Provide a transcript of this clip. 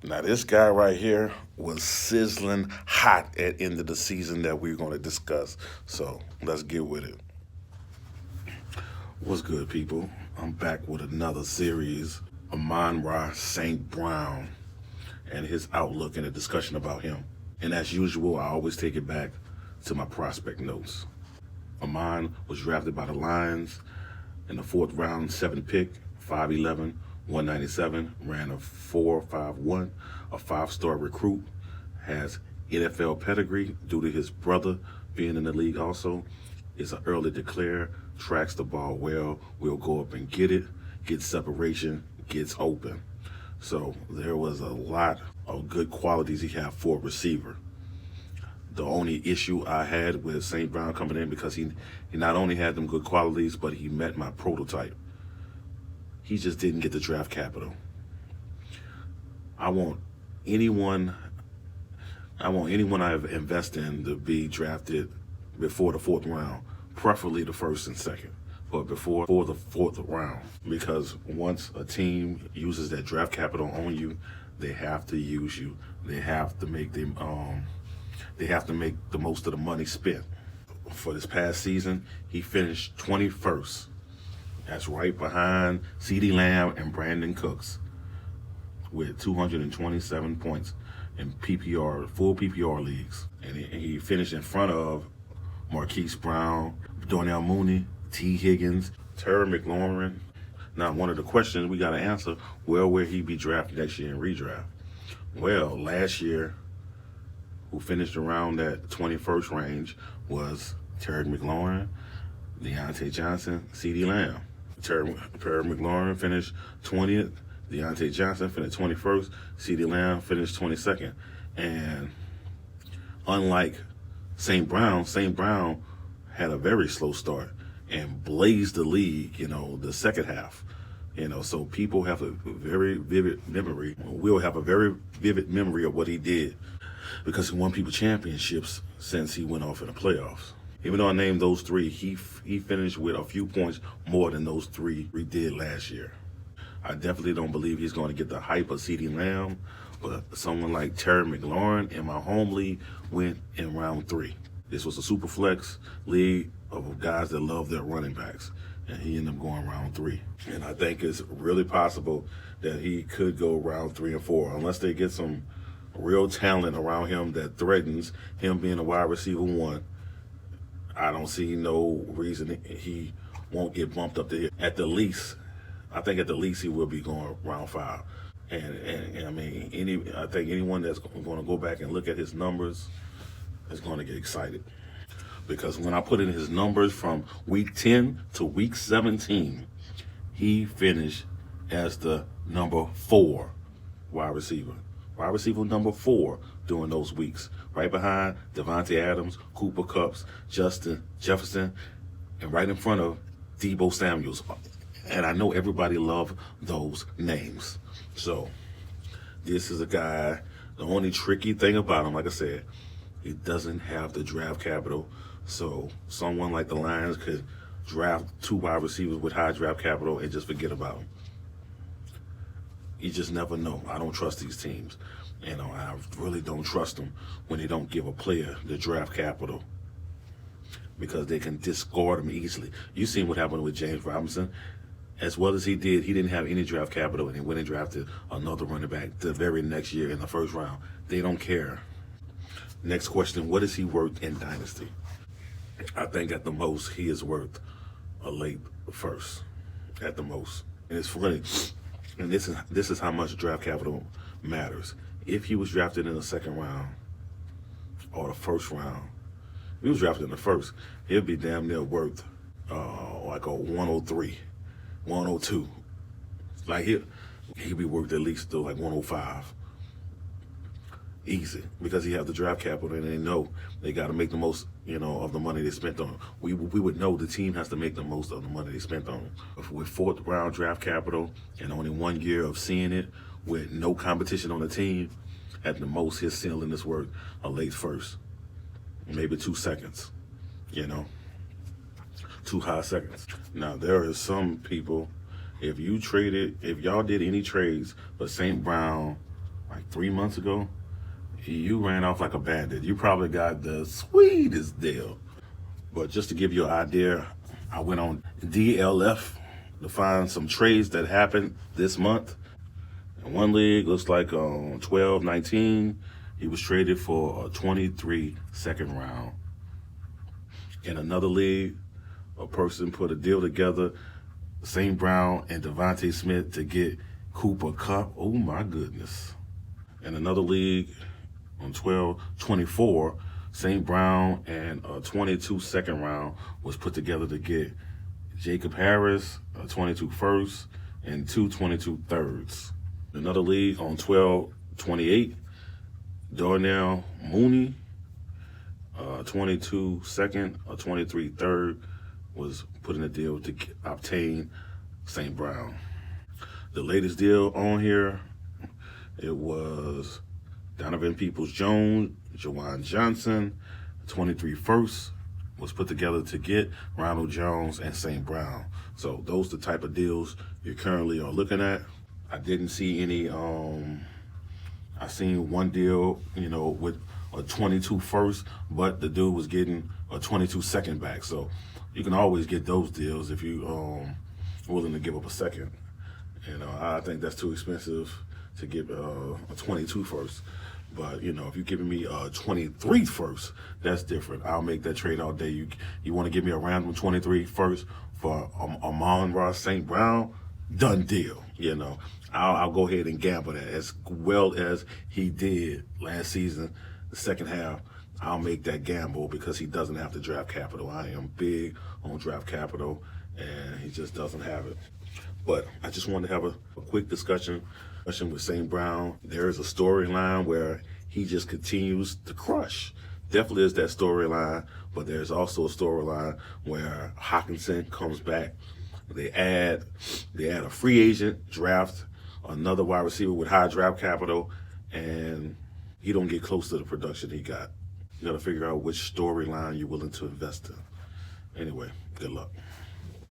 Now, this guy right here was sizzling hot at end of the season that we're going to discuss. So let's get with it. What's good, people? I'm back with another series, Amon-Ra St. Brown, and his outlook and a discussion about him. And as usual, I always take it back to my prospect notes. Amon was drafted by the Lions in the fourth round, 7th pick, 5'11", 197, ran a 4.51, a 5-star recruit, has NFL pedigree due to his brother being in the league also, is an early declare, tracks the ball well, will go up and get it, gets separation, gets open. So there was a lot of good qualities he had for a receiver. The only issue I had with St. Brown coming in, because he not only had them good qualities, but he met my prototype. He just didn't get the draft capital. I want anyone I invest in to be drafted before the fourth round, preferably the first and second, but before the fourth round. Because once a team uses that draft capital on you, they have to use you. They have to make the most of the money spent. For this past season, he finished 21st. That's right behind CeeDee Lamb and Brandon Cooks with 227 points in PPR, full PPR leagues. And he finished in front of Marquise Brown, Darnell Mooney, T. Higgins, Terry McLaurin. Now, one of the questions we got to answer, where will he be drafted next year in redraft? Well, last year, who finished around that 21st range was Terry McLaurin, Deontay Johnson, CeeDee Lamb. Terry McLaurin finished 20th. Deontay Johnson finished 21st. CeeDee Lamb finished 22nd. And unlike St. Brown had a very slow start and blazed the league, the second half. So people have a very vivid memory. We'll have a very vivid memory of what he did because he won people championships since he went off in the playoffs. Even though I named those three, he finished with a few points more than those three we did last year. I definitely don't believe he's going to get the hype of CeeDee Lamb, but someone like Terry McLaurin in my home league went in round 3. This was a super flex league of guys that love their running backs, and he ended up going round 3. And I think it's really possible that he could go round 3 and 4, unless they get some real talent around him that threatens him being a wide receiver 1. I don't see no reason he won't get bumped up there. At the least, I think at the least he will be going round 5. And I mean, I think anyone that's going to go back and look at his numbers is going to get excited. Because when I put in his numbers from week 10 to week 17, he finished as the number 4 wide receiver. Wide receiver number 4 during those weeks. Right behind Devontae Adams, Cooper Kupps, Justin Jefferson, and right in front of Deebo Samuels. And I know everybody loves those names. So this is a guy, the only tricky thing about him, like I said, he doesn't have the draft capital. So someone like the Lions could draft 2 wide receivers with high draft capital and just forget about him. You just never know. I don't trust these teams. I really don't trust them when they don't give a player the draft capital, because they can discard him easily. You seen what happened with James Robinson. As well as he did, he didn't have any draft capital, and he went and drafted another running back the very next year in the first round. They don't care. Next question, what is he worth in Dynasty? I think at the most he is worth a late first, at the most. And it's funny, and this is how much draft capital matters. If he was drafted in the second round or the first round, if he was drafted in the first, he'd be damn near worth like a 103, 102. Like he'd be worth at least like 105. Easy, because he have the draft capital and they know they got to make the most, of the money they spent on him. We would know the team has to make the most of the money they spent on him. With 4th round draft capital and only 1 year of seeing it, with no competition on the team, at the most his ceiling is worth a late first, maybe 2 seconds, 2 high seconds. Now there are some people, if y'all did any trades for St. Brown like 3 months ago, you ran off like a bandit. You probably got the sweetest deal. But just to give you an idea, I went on DLF to find some trades that happened this month. In one league, looks like on 12-19, he was traded for a 23 second round. In another league, a person put a deal together, St. Brown and Devontae Smith to get Cooper Kupp. Oh my goodness. In another league, on 12-24, St. Brown and a 22 second round was put together to get Jacob Harris, a 22 first, and two 22 thirds. Another league on 12-28, Darnell Mooney, 22 second, a 23 third, was put in a deal to obtain St. Brown. The latest deal on here, it was Donovan Peoples-Jones, Jawan Johnson, 23 first, was put together to get Ronald Jones and St. Brown. So those are the type of deals you currently are looking at. I didn't see any, I seen one deal, with a 22 first, but the dude was getting a 22 second back. So you can always get those deals if you willing to give up a second. I think that's too expensive to get a 22 first. But, if you're giving me a 23 first, that's different. I'll make that trade all day. You want to give me a random 23 first for Amon-Ra St. Brown? Done deal. I'll go ahead and gamble that as well as he did last season, the second half. I'll make that gamble because he doesn't have the draft capital. I am big on draft capital, and he just doesn't have it. But I just wanted to have a quick discussion with St. Brown. There is a storyline where he just continues to crush. Definitely is that storyline, but there's also a storyline where Hockenson comes back. They add a free agent, draft another wide receiver with high draft capital, and he don't get close to the production he got. You got to figure out which storyline you're willing to invest in. Anyway, good luck.